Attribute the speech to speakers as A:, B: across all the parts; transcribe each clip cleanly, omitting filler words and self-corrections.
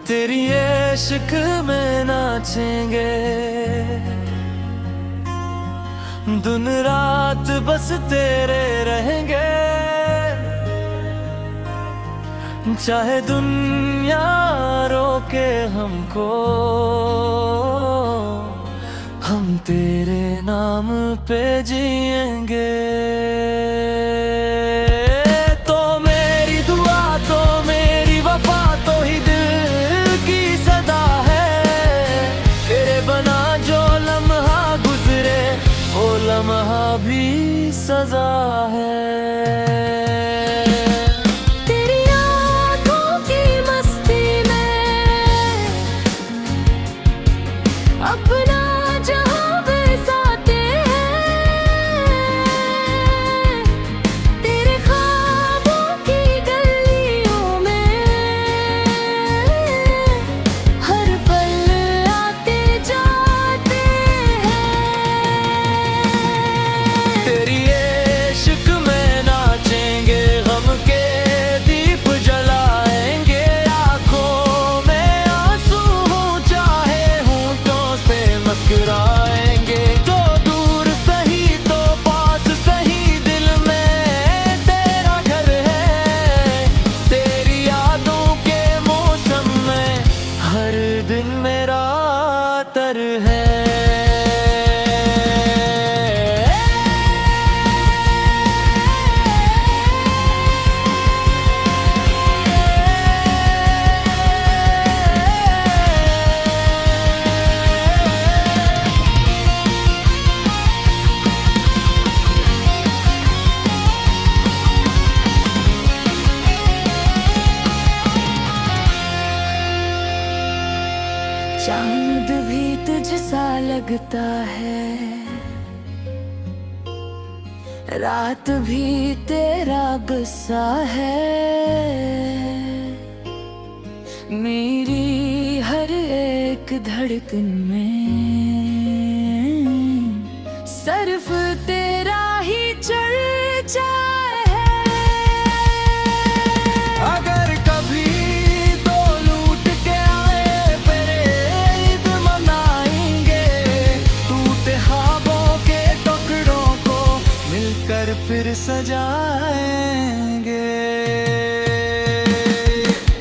A: तेरी इश्क में नाचेंगे, दिन रात बस तेरे रहेंगे। चाहे दुनिया रोके हमको, हम तेरे नाम पे जिएंगे। तो मेरी दुआ, तो मेरी वफा, तो ही दिल की सदा है। तेरे बना जो लम्हा गुजरे, वो लम्हा भी सजा है।
B: अपना जहां बसाते हैं, तेरे ख्वाबों की गलियों में हर पल आते जाते हैं।
A: तेरी इश्क में नाचेंगे, गम के दीप जलाएंगे। आँखों में आंसू हो चाहे होंठों से मुस्कुराएंगे। तो दूर सही तो पास सही, दिल में तेरा घर है। तेरी यादों के मौसम में हर दिन मेरा तर है।
B: चांद भी तुझसा लगता है, रात भी तेरा गुस्सा है। मेरी हर एक धड़कन में सिर्फ तेरा ही चर्चा है।
A: अगर कभी तो लूट के आए फिर ईद मनाएंगे। टूटे ख्वाबों के टुकड़ों को मिलकर फिर सजाएंगे।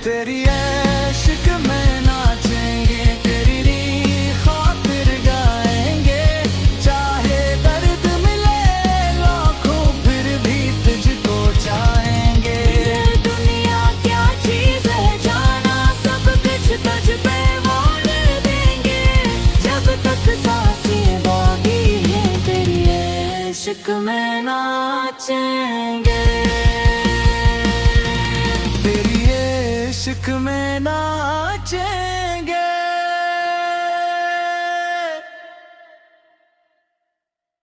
A: तेरी इश्क में नाचेंगे, तेरी खातिर गाएंगे। चाहे दर्द मिले लाखों, फिर भी तुझको चाहेंगे।
B: ये दुनिया क्या चीज है, जाना सब कुछ तुझ पे वार देंगे। जब तक सांसें बाकी है, तेरी इश्क में नाचेंगे।
A: तेरी इश्क में नाचेंगे।